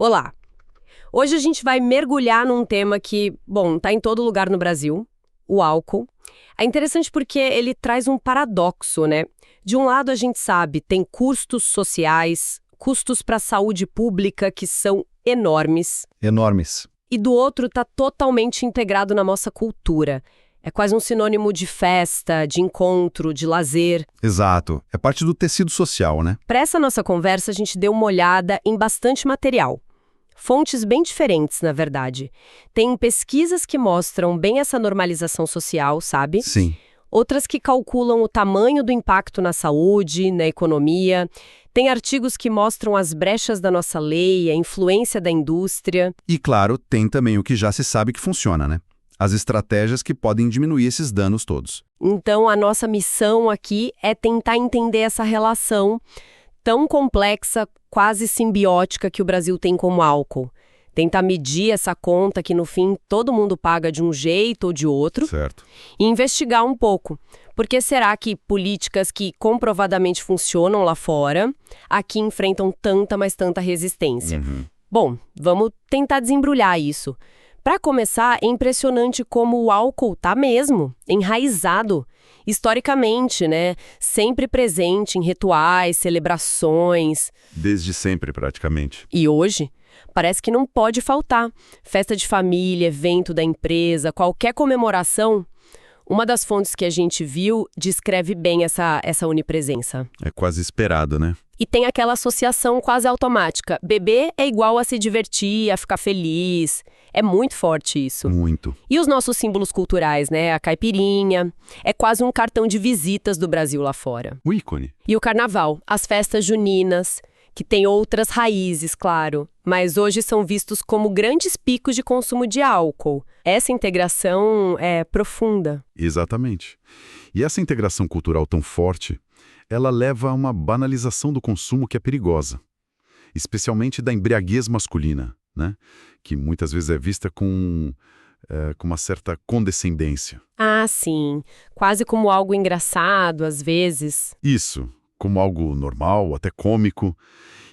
Olá! Hoje a gente vai mergulhar num tema que, bom, tá em todo lugar no Brasil, o álcool. É interessante porque ele traz um paradoxo, né? De um lado a gente sabe, tem custos sociais, custos para a saúde pública que são enormes. Enormes. E do outro tá totalmente integrado na nossa cultura. É quase um sinônimo de festa, de encontro, de lazer. Exato. É parte do tecido social, né? Para essa nossa conversa, a gente deu uma olhada em bastante material. Fontes bem diferentes, na verdade. Tem pesquisas que mostram bem essa normalização social, sabe? Sim. Outras que calculam o tamanho do impacto na saúde, na economia. Tem artigos que mostram as brechas da nossa lei, a influência da indústria. E, claro, tem também o que já se sabe que funciona, né? As estratégias que podem diminuir esses danos todos. Então, a nossa missão aqui é tentar entender essa relação tão complexa, quase simbiótica que o Brasil tem com o álcool. Tentar medir essa conta que, no fim, todo mundo paga de um jeito ou de outro. Certo. E investigar um pouco. Por que será que políticas que comprovadamente funcionam lá fora, aqui enfrentam tanta, mas tanta resistência? Bom, vamos tentar desembrulhar isso. Para começar, é impressionante como o álcool tá mesmo enraizado, historicamente, né? Sempre presente em rituais, celebrações. Desde sempre, praticamente. E hoje, parece que não pode faltar. Festa de família, evento da empresa, qualquer comemoração. Uma das fontes que a gente viu descreve bem essa onipresença. É quase esperado, né? E tem aquela associação quase automática. Beber é igual a se divertir, a ficar feliz. É muito forte isso. Muito. E os nossos símbolos culturais, né? A caipirinha. É quase um cartão de visitas do Brasil lá fora. O ícone. E o carnaval, as festas juninas, que tem outras raízes, claro, mas hoje são vistos como grandes picos de consumo de álcool. Essa integração é profunda. Exatamente. E essa integração cultural tão forte, ela leva a uma banalização do consumo que é perigosa. Especialmente da embriaguez masculina, né? Que muitas vezes é vista com uma certa condescendência. Ah, sim. Quase como algo engraçado, às vezes. Isso, como algo normal, até cômico.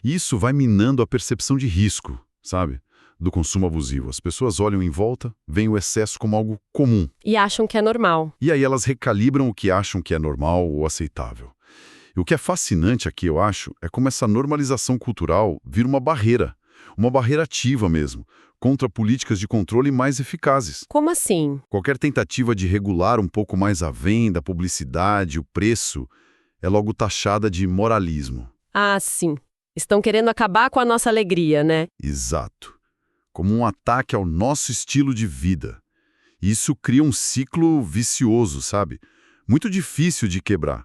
E isso vai minando a percepção de risco, sabe? Do consumo abusivo. As pessoas olham em volta, veem o excesso como algo comum. E acham que é normal. E aí elas recalibram o que acham que é normal ou aceitável. E o que é fascinante aqui, eu acho, é como essa normalização cultural vira uma barreira ativa mesmo, contra políticas de controle mais eficazes. Como assim? Qualquer tentativa de regular um pouco mais a venda, a publicidade, o preço, é logo taxada de moralismo. Ah, sim. Estão querendo acabar com a nossa alegria, né? Exato. Como um ataque ao nosso estilo de vida. E isso cria um ciclo vicioso, sabe? Muito difícil de quebrar.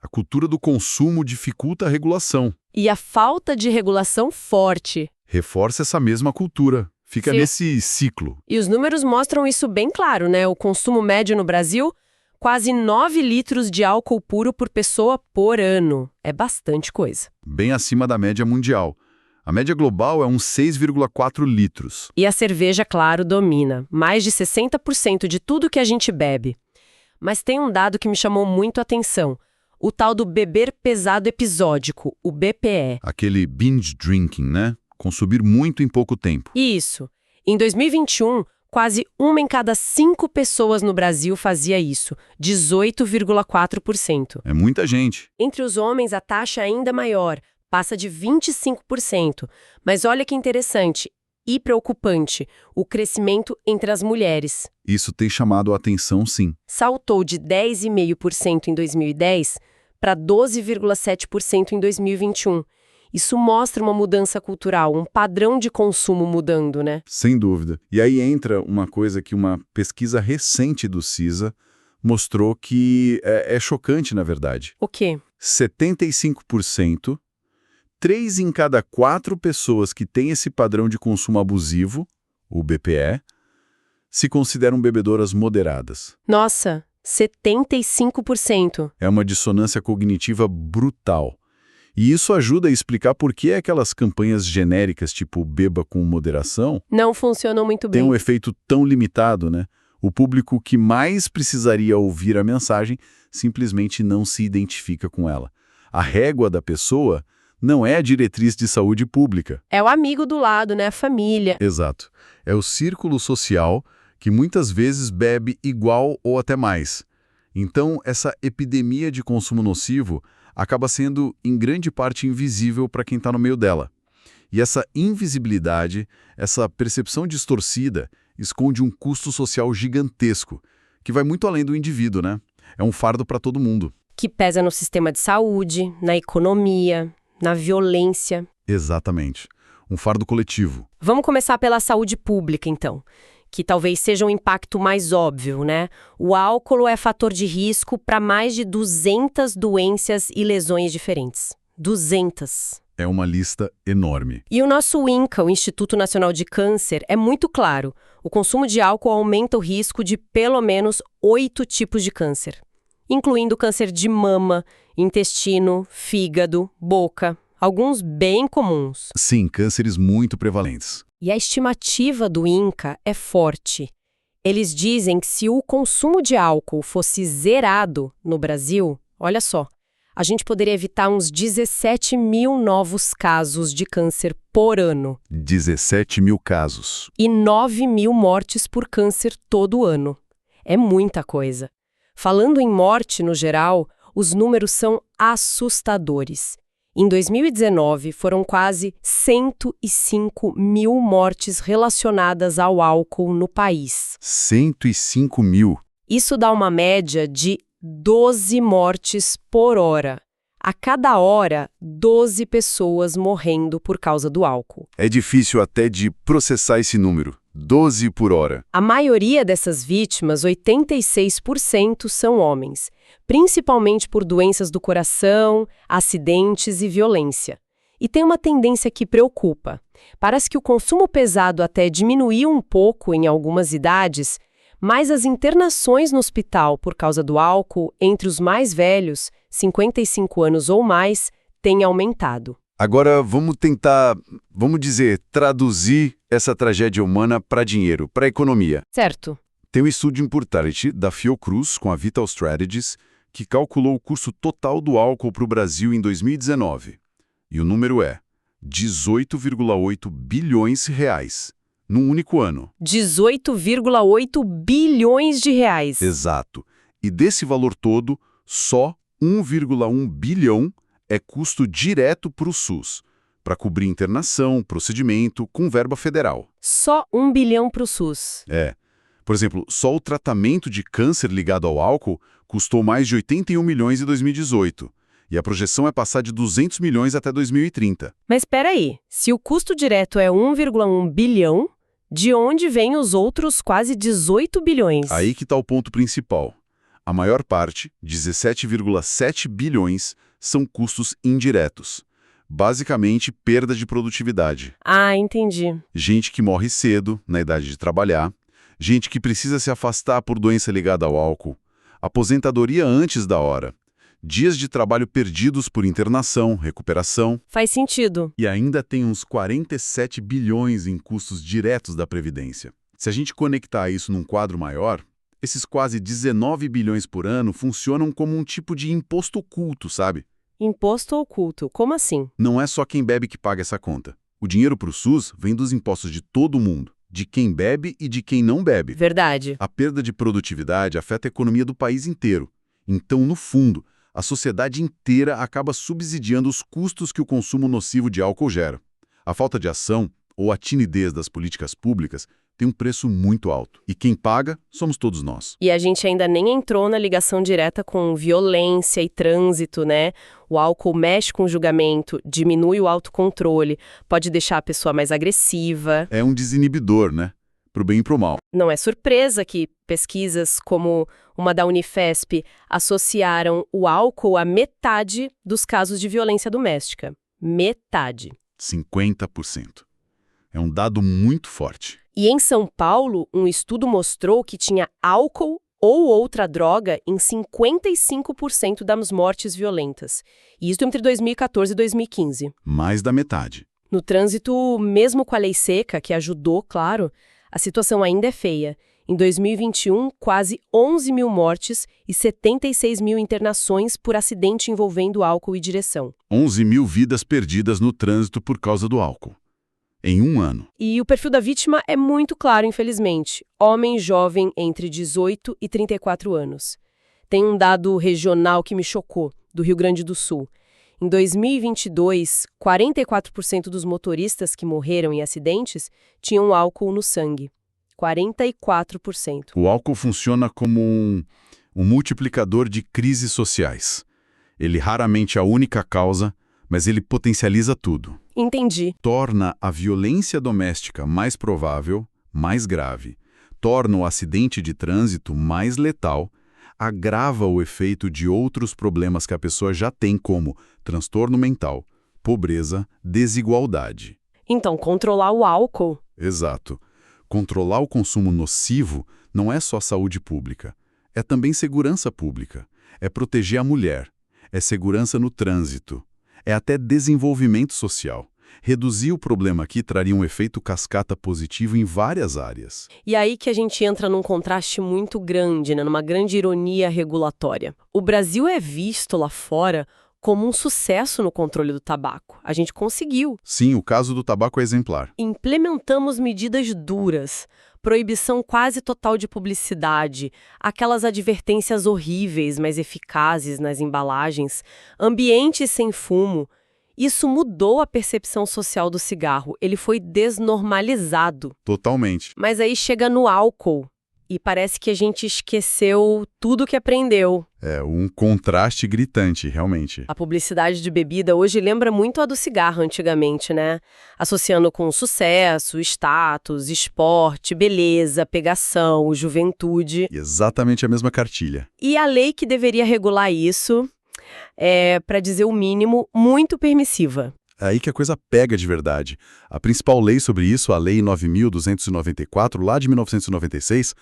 A cultura do consumo dificulta a regulação. E a falta de regulação forte. Reforça essa mesma cultura. Fica Sim. nesse ciclo. E os números mostram isso bem claro, né? O consumo médio no Brasil, quase 9 litros de álcool puro por pessoa por ano. É bastante coisa. Bem acima da média mundial. A média global é uns 6,4 litros. E a cerveja, claro, domina. Mais de 60% de tudo que a gente bebe. Mas tem um dado que me chamou muito a atenção. O tal do beber pesado episódico, o BPE. Aquele binge drinking, né? Consumir muito em pouco tempo. Isso. Em 2021, quase 1 em cada 5 pessoas no Brasil fazia isso, 18,4%. É muita gente. Entre os homens, a taxa é ainda maior, passa de 25%. Mas olha que interessante e preocupante, o crescimento entre as mulheres. Isso tem chamado a atenção, sim. Saltou de 10,5% em 2010 para 12,7% em 2021. Isso mostra uma mudança cultural, um padrão de consumo mudando, né? Sem dúvida. E aí entra uma coisa que uma pesquisa recente do CISA mostrou que é chocante, na verdade. O quê? 75%, 3 em cada 4 pessoas que têm esse padrão de consumo abusivo, o BPE, se consideram bebedoras moderadas. Nossa, 75%. É uma dissonância cognitiva brutal. E isso ajuda a explicar por que aquelas campanhas genéricas, tipo beba com moderação, Não funcionam muito têm bem. um efeito tão limitado, né? O público que mais precisaria ouvir a mensagem simplesmente não se identifica com ela. A régua da pessoa Não é a diretriz de saúde pública. É o amigo do lado, né? A família. Exato. É o círculo social que muitas vezes bebe igual ou até mais. Então, essa epidemia de consumo nocivo acaba sendo, em grande parte, invisível para quem está no meio dela. E essa invisibilidade, essa percepção distorcida, esconde um custo social gigantesco, que vai muito além do indivíduo, né? É um fardo para todo mundo. Que pesa no sistema de saúde, na economia, na violência. Exatamente. Um fardo coletivo. Vamos começar pela saúde pública, então, que talvez seja um impacto mais óbvio, né? O álcool é fator de risco para mais de 200 doenças e lesões diferentes. 200. É uma lista enorme. E o nosso INCA, o Instituto Nacional de Câncer, é muito claro. O consumo de álcool aumenta o risco de pelo menos 8 tipos de câncer, incluindo câncer de mama, intestino, fígado, boca, alguns bem comuns. Sim, cânceres muito prevalentes. E a estimativa do INCA é forte. Eles dizem que se o consumo de álcool fosse zerado no Brasil, olha só, a gente poderia evitar uns 17 mil novos casos de câncer por ano. 17 mil casos. E 9 mil mortes por câncer todo ano. É muita coisa. Falando em morte no geral, os números são assustadores. Em 2019, foram quase 105 mil mortes relacionadas ao álcool no país. 105 mil. Isso dá uma média de 12 mortes por hora. A cada hora, 12 pessoas morrendo por causa do álcool. É difícil até de processar esse número. 12 por hora. A maioria dessas vítimas, 86%, são homens, principalmente por doenças do coração, acidentes e violência. E tem uma tendência que preocupa. Parece que o consumo pesado até diminuiu um pouco em algumas idades, mas as internações no hospital por causa do álcool entre os mais velhos, 55 anos ou mais, têm aumentado. Agora vamos tentar, traduzir essa tragédia humana para dinheiro, para economia. Certo. Tem um estudo importante da Fiocruz com a Vital Strategies que calculou o custo total do álcool para o Brasil em 2019. E o número é 18,8 bilhões de reais, num único ano. 18,8 bilhões de reais. Exato. E desse valor todo, só 1,1 bilhão é custo direto para o SUS, para cobrir internação, procedimento, com verba federal. Só 1 bilhão para o SUS. Por exemplo, só o tratamento de câncer ligado ao álcool custou mais de 81 milhões em 2018. E a projeção é passar de 200 milhões até 2030. Mas espera aí, se o custo direto é 1,1 bilhão, de onde vêm os outros quase 18 bilhões? Aí que está o ponto principal. A maior parte, 17,7 bilhões, são custos indiretos. Basicamente, perda de produtividade. Ah, entendi. Gente que morre cedo, na idade de trabalhar. Gente que precisa se afastar por doença ligada ao álcool. Aposentadoria antes da hora. Dias de trabalho perdidos por internação, recuperação. Faz sentido. E ainda tem uns 47 bilhões em custos diretos da Previdência. Se a gente conectar isso num quadro maior, esses quase 19 bilhões por ano funcionam como um tipo de imposto oculto, sabe? Imposto oculto, como assim? Não é só quem bebe que paga essa conta. O dinheiro para o SUS vem dos impostos de todo mundo, de quem bebe e de quem não bebe. Verdade. A perda de produtividade afeta a economia do país inteiro. Então, no fundo, a sociedade inteira acaba subsidiando os custos que o consumo nocivo de álcool gera. A falta de ação, ou a timidez das políticas públicas, tem um preço muito alto. E quem paga somos todos nós. E a gente ainda nem entrou na ligação direta com violência e trânsito, né? O álcool mexe com o julgamento, diminui o autocontrole, pode deixar a pessoa mais agressiva. É um desinibidor, né? Pro bem e pro mal. Não é surpresa que pesquisas como uma da Unifesp associaram o álcool a metade dos casos de violência doméstica. Metade. 50%. É um dado muito forte. E em São Paulo, um estudo mostrou que tinha álcool ou outra droga em 55% das mortes violentas. Isso entre 2014 e 2015. Mais da metade. No trânsito, mesmo com a lei seca, que ajudou, claro, a situação ainda é feia. Em 2021, quase 11 mil mortes e 76 mil internações por acidente envolvendo álcool e direção. 11 mil vidas perdidas no trânsito por causa do álcool. Em um ano. E o perfil da vítima é muito claro, infelizmente. Homem jovem entre 18 e 34 anos. Tem um dado regional que me chocou, do Rio Grande do Sul. Em 2022, 44% dos motoristas que morreram em acidentes tinham álcool no sangue. 44%. O álcool funciona como um multiplicador de crises sociais. Ele raramente é a única causa, mas ele potencializa tudo. Entendi. Torna a violência doméstica mais provável, mais grave. Torna o acidente de trânsito mais letal. Agrava o efeito de outros problemas que a pessoa já tem, como transtorno mental, pobreza, desigualdade. Então, controlar o álcool? Exato. Controlar o consumo nocivo não é só saúde pública, é também segurança pública, é proteger a mulher, é segurança no trânsito, é até desenvolvimento social. Reduzir o problema aqui traria um efeito cascata positivo em várias áreas. E aí que a gente entra num contraste muito grande, né? Numa grande ironia regulatória. O Brasil é visto lá fora como um sucesso no controle do tabaco. A gente conseguiu. Sim, o caso do tabaco é exemplar. Implementamos medidas duras, proibição quase total de publicidade, aquelas advertências horríveis, mas eficazes nas embalagens, ambientes sem fumo. Isso mudou a percepção social do cigarro. Ele foi desnormalizado. Totalmente. Mas aí chega no álcool e parece que a gente esqueceu tudo que aprendeu. É um contraste gritante, realmente. A publicidade de bebida hoje lembra muito a do cigarro antigamente, né? Associando com sucesso, status, esporte, beleza, pegação, juventude. Exatamente a mesma cartilha. E a lei que deveria regular isso é, para dizer o mínimo, muito permissiva. É aí que a coisa pega de verdade. A principal lei sobre isso, a Lei 9.294, lá de 1996,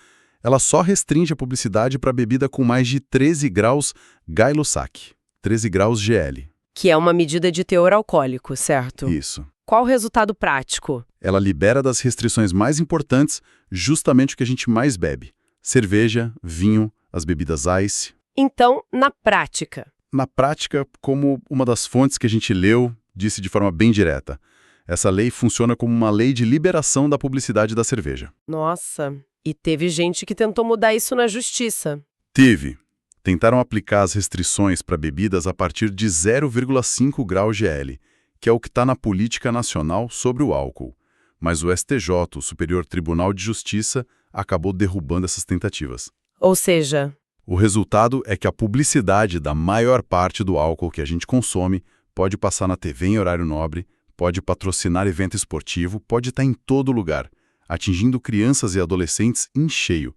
ela só restringe a publicidade para bebida com mais de 13 graus Gay-Lussac, 13 graus GL. Que é uma medida de teor alcoólico, certo? Isso. Qual o resultado prático? Ela libera das restrições mais importantes justamente o que a gente mais bebe. Cerveja, vinho, as bebidas ice. Então, na prática? Na prática, como uma das fontes que a gente leu disse de forma bem direta, essa lei funciona como uma lei de liberação da publicidade da cerveja. Nossa, e teve gente que tentou mudar isso na justiça. Teve. Tentaram aplicar as restrições para bebidas a partir de 0,5 grau GL, que é o que está na política nacional sobre o álcool. Mas o STJ, o Superior Tribunal de Justiça, acabou derrubando essas tentativas. Ou seja... O resultado é que a publicidade da maior parte do álcool que a gente consome pode passar na TV em horário nobre, pode patrocinar evento esportivo, pode estar em todo lugar, atingindo crianças e adolescentes em cheio.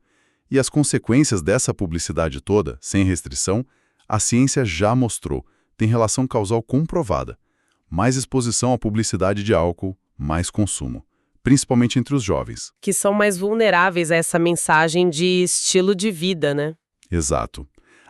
E as consequências dessa publicidade toda, sem restrição, a ciência já mostrou, tem relação causal comprovada. Mais exposição à publicidade de álcool, mais consumo, principalmente entre os jovens. Que são mais vulneráveis a essa mensagem de estilo de vida, né? Exato.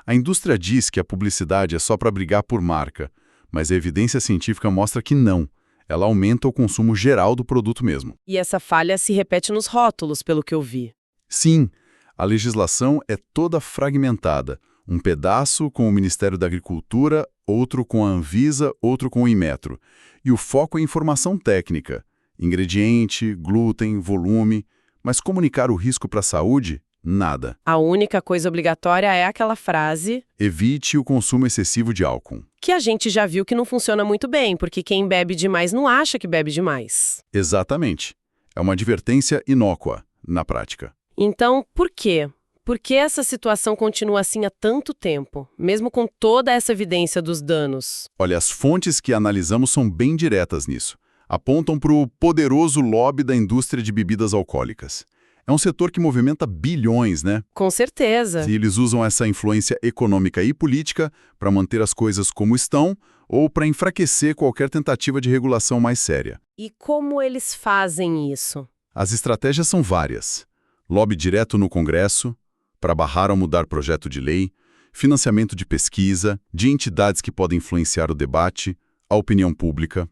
A indústria diz que a publicidade é só para brigar por marca, mas a evidência científica mostra que não. Ela aumenta o consumo geral do produto mesmo. E essa falha se repete nos rótulos, pelo que eu vi. Sim, a legislação é toda fragmentada. Um pedaço com o Ministério da Agricultura, outro com a Anvisa, outro com o Inmetro. E o foco é informação técnica. Ingrediente, glúten, volume. Mas comunicar o risco para a saúde? Nada. A única coisa obrigatória é aquela frase... Evite o consumo excessivo de álcool. Que a gente já viu que não funciona muito bem, porque quem bebe demais não acha que bebe demais. Exatamente. É uma advertência inócua, na prática. Então, por quê? Por que essa situação continua assim há tanto tempo, mesmo com toda essa evidência dos danos? Olha, as fontes que analisamos são bem diretas nisso. Apontam para o poderoso lobby da indústria de bebidas alcoólicas. É um setor que movimenta bilhões, né? Com certeza. E eles usam essa influência econômica e política para manter as coisas como estão ou para enfraquecer qualquer tentativa de regulação mais séria. E como eles fazem isso? As estratégias são várias. Lobby direto no Congresso, para barrar ou mudar projeto de lei, financiamento de pesquisa, de entidades que podem influenciar o debate, a opinião pública.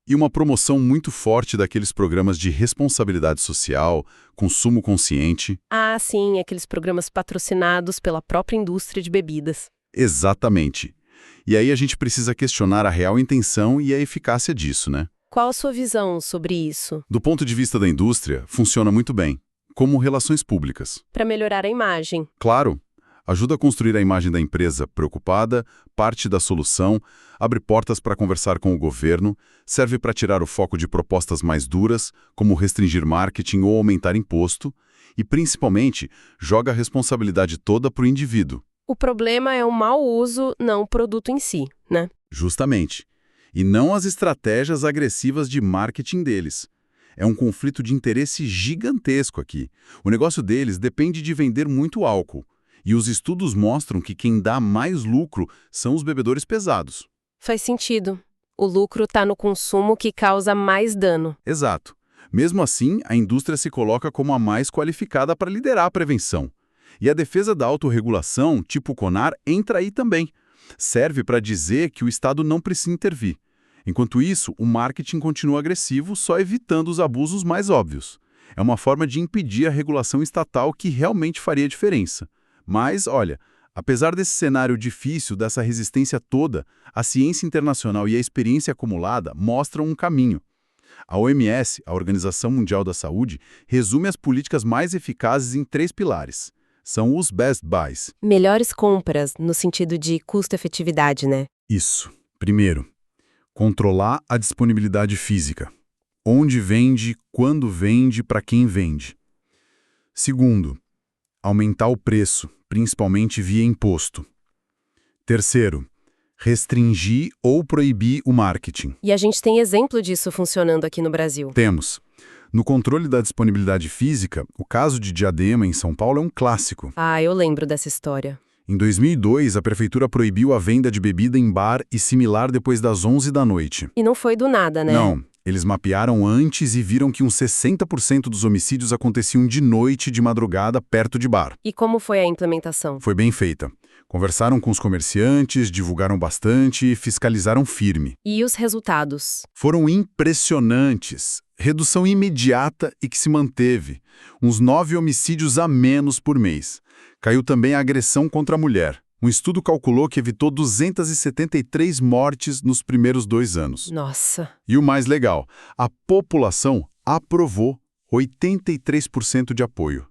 E uma promoção muito forte daqueles programas de responsabilidade social, consumo consciente. Ah, sim, aqueles programas patrocinados pela própria indústria de bebidas. Exatamente. E aí a gente precisa questionar a real intenção e a eficácia disso, né? Qual a sua visão sobre isso? Do ponto de vista da indústria, funciona muito bem, como relações públicas. Para melhorar a imagem. Claro, ajuda a construir a imagem da empresa preocupada, parte da solução, abre portas para conversar com o governo, serve para tirar o foco de propostas mais duras, como restringir marketing ou aumentar imposto, e principalmente joga a responsabilidade toda para o indivíduo. O problema é o mau uso, não o produto em si, né? Justamente. E não as estratégias agressivas de marketing deles. É um conflito de interesse gigantesco aqui. O negócio deles depende de vender muito álcool. E os estudos mostram que quem dá mais lucro são os bebedores pesados. Faz sentido. O lucro está no consumo que causa mais dano. Exato. Mesmo assim, a indústria se coloca como a mais qualificada para liderar a prevenção. E a defesa da autorregulação, tipo o CONAR, entra aí também. Serve para dizer que o Estado não precisa intervir. Enquanto isso, o marketing continua agressivo, só evitando os abusos mais óbvios. É uma forma de impedir a regulação estatal que realmente faria diferença. Mas, olha, apesar desse cenário difícil, dessa resistência toda, a ciência internacional e a experiência acumulada mostram um caminho. A OMS, a Organização Mundial da Saúde, resume as políticas mais eficazes em 3 pilares. São os best buys. Melhores compras, no sentido de custo-efetividade, né? Isso. Primeiro, controlar a disponibilidade física. Onde vende, quando vende, para quem vende. Segundo, aumentar o preço, principalmente via imposto. Terceiro, restringir ou proibir o marketing. E a gente tem exemplo disso funcionando aqui no Brasil. Temos. No controle da disponibilidade física, o caso de Diadema, em São Paulo, é um clássico. Ah, eu lembro dessa história. Em 2002, a prefeitura proibiu a venda de bebida em bar e similar depois das 11 da noite. E não foi do nada, né? Não. Eles mapearam antes e viram que uns 60% dos homicídios aconteciam de noite e de madrugada perto de bar. E como foi a implementação? Foi bem feita. Conversaram com os comerciantes, divulgaram bastante e fiscalizaram firme. E os resultados? Foram impressionantes. Redução imediata e que se manteve. Uns 9 homicídios a menos por mês. Caiu também a agressão contra a mulher. Um estudo calculou que evitou 273 mortes nos primeiros 2 anos. Nossa. E o mais legal, a população aprovou 83% de apoio.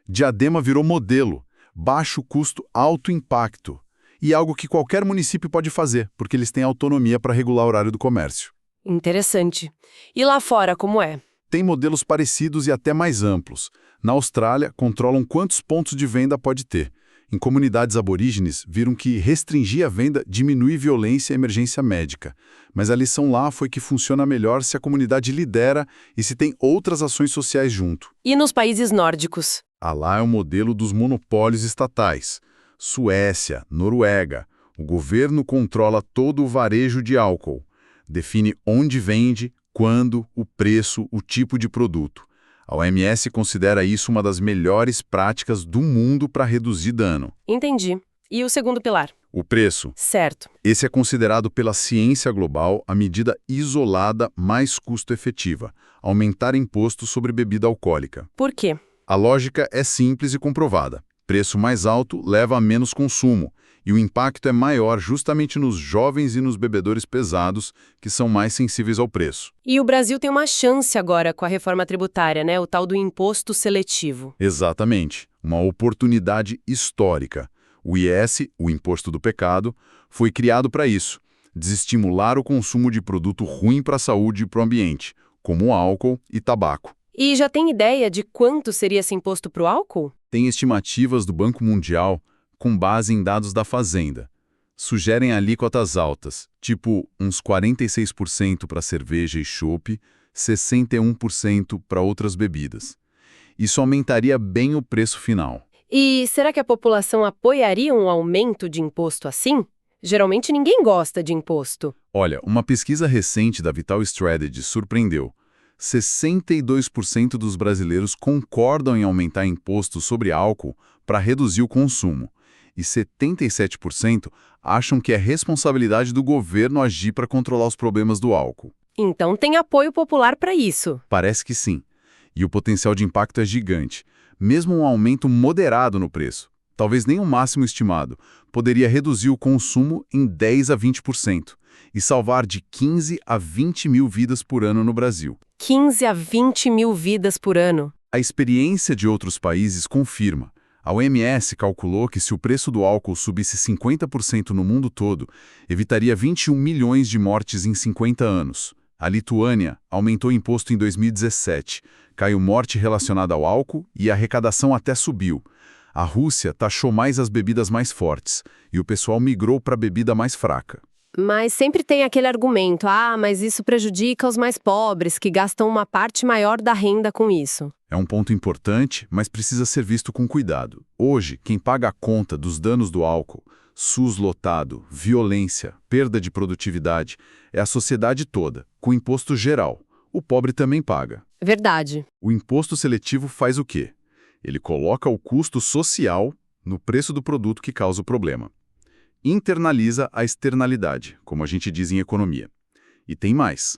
Diadema virou modelo. Baixo custo, alto impacto. E algo que qualquer município pode fazer, porque eles têm autonomia para regular o horário do comércio. Interessante. E lá fora, como é? Tem modelos parecidos e até mais amplos. Na Austrália, controlam quantos pontos de venda pode ter. Em comunidades aborígenes, viram que restringir a venda diminui violência e emergência médica. Mas a lição lá foi que funciona melhor se a comunidade lidera e se tem outras ações sociais junto. E nos países nórdicos? Lá é o modelo dos monopólios estatais. Suécia, Noruega. O governo controla todo o varejo de álcool. Define onde vende, quando, o preço, o tipo de produto. A OMS considera isso uma das melhores práticas do mundo para reduzir dano. Entendi. E o segundo pilar? O preço. Certo. Esse é considerado pela ciência global a medida isolada mais custo-efetiva, aumentar imposto sobre bebida alcoólica. Por quê? A lógica é simples e comprovada. Preço mais alto leva a menos consumo, e o impacto é maior justamente nos jovens e nos bebedores pesados, que são mais sensíveis ao preço. E o Brasil tem uma chance agora com a reforma tributária, né? O tal do imposto seletivo. Exatamente. Uma oportunidade histórica. O IS, o Imposto do Pecado, foi criado para isso, desestimular o consumo de produto ruim para a saúde e para o ambiente, como álcool e tabaco. E já tem ideia de quanto seria esse imposto para o álcool? Tem estimativas do Banco Mundial com base em dados da Fazenda. Sugerem alíquotas altas, tipo uns 46% para cerveja e chopp, 61% para outras bebidas. Isso aumentaria bem o preço final. E será que a população apoiaria um aumento de imposto assim? Geralmente ninguém gosta de imposto. Olha, uma pesquisa recente da Vital Strategy surpreendeu. 62% dos brasileiros concordam em aumentar imposto sobre álcool para reduzir o consumo. E 77% acham que é responsabilidade do governo agir para controlar os problemas do álcool. Então tem apoio popular para isso. Parece que sim. E o potencial de impacto é gigante. Mesmo um aumento moderado no preço, talvez nem o máximo estimado, poderia reduzir o consumo em 10 a 20% e salvar de 15 a 20 mil vidas por ano no Brasil. 15 a 20 mil vidas por ano. A experiência de outros países confirma. A OMS calculou que se o preço do álcool subisse 50% no mundo todo, evitaria 21 milhões de mortes em 50 anos. A Lituânia aumentou o imposto em 2017, caiu morte relacionada ao álcool e a arrecadação até subiu. A Rússia taxou mais as bebidas mais fortes e o pessoal migrou para a bebida mais fraca. Mas sempre tem aquele argumento, mas isso prejudica os mais pobres, que gastam uma parte maior da renda com isso. É um ponto importante, mas precisa ser visto com cuidado. Hoje, quem paga a conta dos danos do álcool, SUS lotado, violência, perda de produtividade, é a sociedade toda, com imposto geral. O pobre também paga. Verdade. O imposto seletivo faz o quê? Ele coloca o custo social no preço do produto que causa o problema. Internaliza a externalidade, como a gente diz em economia. E tem mais.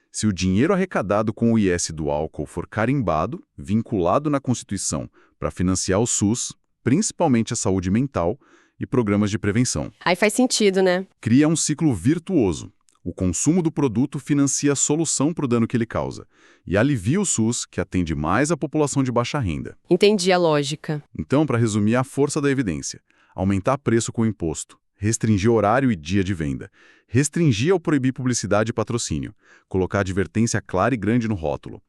Se o dinheiro arrecadado com o IS do álcool for carimbado, vinculado na Constituição para financiar o SUS, principalmente a saúde mental e programas de prevenção. Aí faz sentido, né? Cria um ciclo virtuoso. O consumo do produto financia a solução para o dano que ele causa e alivia o SUS, que atende mais a população de baixa renda. Entendi a lógica. Então, para resumir a força da evidência, aumentar preço com imposto, restringir horário e dia de venda, restringir ou proibir publicidade e patrocínio, colocar advertência clara e grande no rótulo.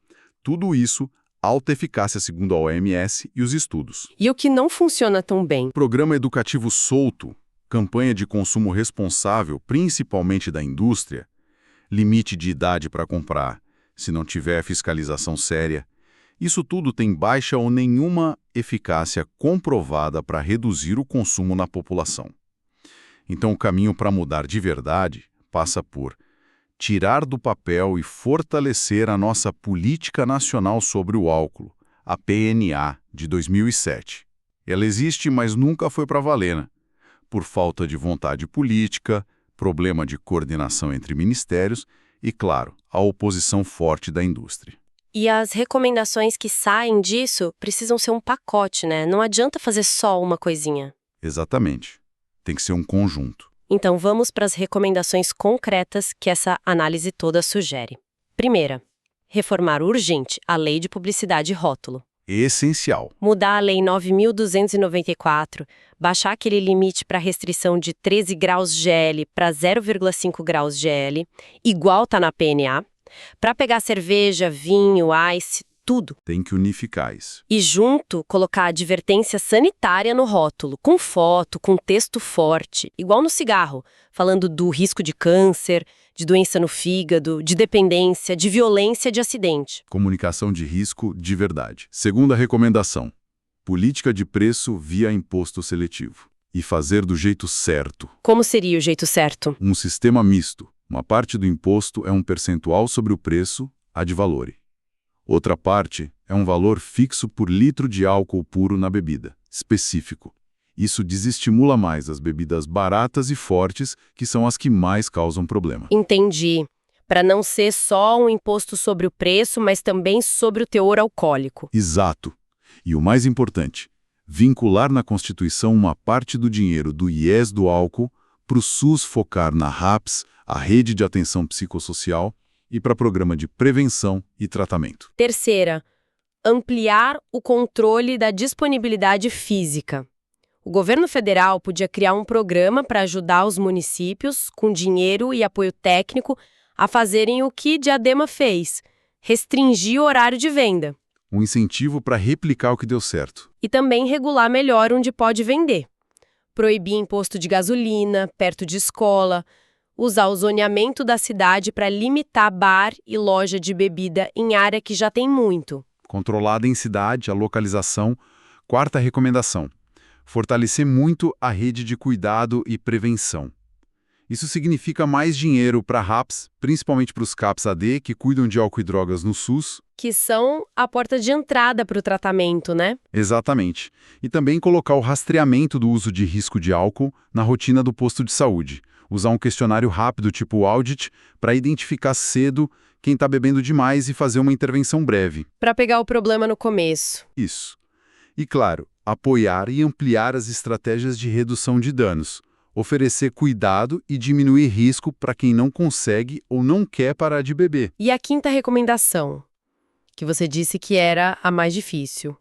Tudo isso, alta eficácia segundo a OMS e os estudos. E o que não funciona tão bem? Programa educativo solto, campanha de consumo responsável, principalmente da indústria, limite de idade para comprar, se não tiver fiscalização séria. Isso tudo tem baixa ou nenhuma eficácia comprovada para reduzir o consumo na população. Então, o caminho para mudar de verdade passa por tirar do papel e fortalecer a nossa Política Nacional sobre o Álcool, a PNA, de 2007. Ela existe, mas nunca foi para valer, né? Por falta de vontade política, problema de coordenação entre ministérios e, claro, a oposição forte da indústria. E as recomendações que saem disso precisam ser um pacote, né? Não adianta fazer só uma coisinha. Exatamente. Tem que ser um conjunto. Então vamos para as recomendações concretas que essa análise toda sugere. Primeira, reformar urgente a Lei de Publicidade e Rótulo. Essencial. Mudar a Lei 9.294, baixar aquele limite para restrição de 13 graus GL para 0,5 graus GL, igual tá na PNA, para pegar cerveja, vinho, ice, tudo. Tem que unificar isso. E junto, colocar advertência sanitária no rótulo, com foto, com texto forte, igual no cigarro, falando do risco de câncer, de doença no fígado, de dependência, de violência, de acidente. Comunicação de risco de verdade. Segunda recomendação. Política de preço via imposto seletivo. E fazer do jeito certo. Como seria o jeito certo? Um sistema misto. Uma parte do imposto é um percentual sobre o preço, ad valorem. Outra parte é um valor fixo por litro de álcool puro na bebida, específico. Isso desestimula mais as bebidas baratas e fortes, que são as que mais causam problema. Entendi. Para não ser só um imposto sobre o preço, mas também sobre o teor alcoólico. Exato. E o mais importante, vincular na Constituição uma parte do dinheiro do IES do álcool para o SUS focar na RAPS, a Rede de Atenção Psicossocial, e para programa de prevenção e tratamento. Terceira, ampliar o controle da disponibilidade física. O governo federal podia criar um programa para ajudar os municípios, com dinheiro e apoio técnico, a fazerem o que Diadema fez, restringir o horário de venda. Um incentivo para replicar o que deu certo. E também regular melhor onde pode vender. Proibir imposto de gasolina, perto de escola, usar o zoneamento da cidade para limitar bar e loja de bebida em área que já tem muito. Controlar a densidade, a localização. Quarta recomendação. Fortalecer muito a rede de cuidado e prevenção. Isso significa mais dinheiro para RAPS, principalmente para os CAPS-AD, que cuidam de álcool e drogas no SUS. Que são a porta de entrada para o tratamento, né? Exatamente. E também colocar o rastreamento do uso de risco de álcool na rotina do posto de saúde. Usar um questionário rápido, tipo audit, para identificar cedo quem está bebendo demais e fazer uma intervenção breve. Para pegar o problema no começo. Isso. E, claro, apoiar e ampliar as estratégias de redução de danos. Oferecer cuidado e diminuir risco para quem não consegue ou não quer parar de beber. E a quinta recomendação, que você disse que era a mais difícil.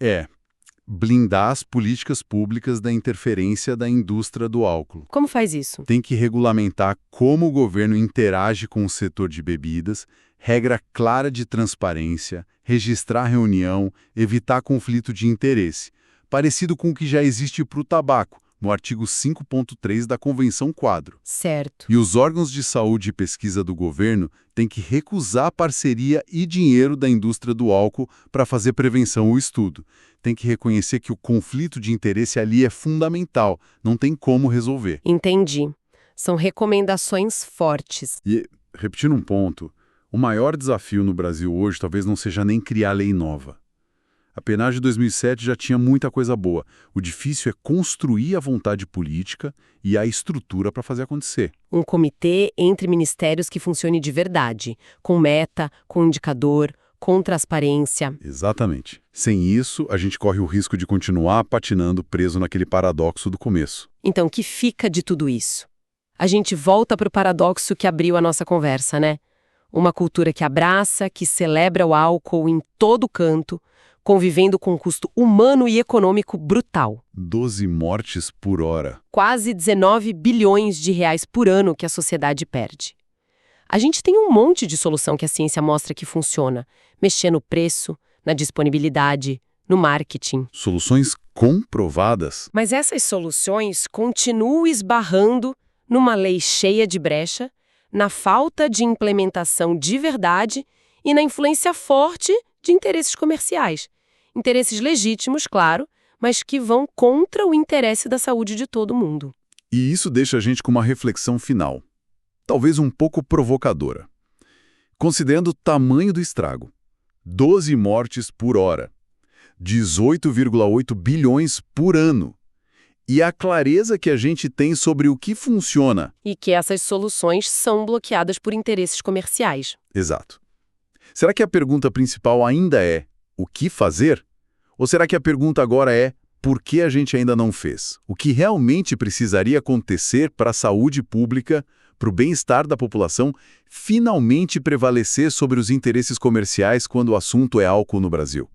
Blindar as políticas públicas da interferência da indústria do álcool. Como faz isso? Tem que regulamentar como o governo interage com o setor de bebidas, regra clara de transparência, registrar reunião, evitar conflito de interesse, parecido com o que já existe para o tabaco, no artigo 5.3 da Convenção Quadro. Certo. E os órgãos de saúde e pesquisa do governo têm que recusar parceria e dinheiro da indústria do álcool para fazer prevenção ou estudo. Tem que reconhecer que o conflito de interesse ali é fundamental, não tem como resolver. Entendi. São recomendações fortes. E, repetindo um ponto, o maior desafio no Brasil hoje talvez não seja nem criar lei nova. A PNAD de 2007 já tinha muita coisa boa. O difícil é construir a vontade política e a estrutura para fazer acontecer. Um comitê entre ministérios que funcione de verdade, com meta, com indicador, com transparência. Exatamente. Sem isso, a gente corre o risco de continuar patinando preso naquele paradoxo do começo. Então, o que fica de tudo isso? A gente volta para o paradoxo que abriu a nossa conversa, né? Uma cultura que abraça, que celebra o álcool em todo canto, convivendo com um custo humano e econômico brutal. 12 mortes por hora. Quase 19 bilhões de reais por ano que a sociedade perde. A gente tem um monte de solução que a ciência mostra que funciona. Mexer no preço, na disponibilidade, no marketing. Soluções comprovadas. Mas essas soluções continuam esbarrando numa lei cheia de brecha, na falta de implementação de verdade e na influência forte de interesses comerciais. Interesses legítimos, claro, mas que vão contra o interesse da saúde de todo mundo. E isso deixa a gente com uma reflexão final, talvez um pouco provocadora. Considerando o tamanho do estrago, 12 mortes por hora, 18,8 bilhões por ano, e a clareza que a gente tem sobre o que funciona. E que essas soluções são bloqueadas por interesses comerciais. Exato. Será que a pergunta principal ainda é o que fazer? Ou será que a pergunta agora é por que a gente ainda não fez? O que realmente precisaria acontecer para a saúde pública, para o bem-estar da população, finalmente prevalecer sobre os interesses comerciais quando o assunto é álcool no Brasil?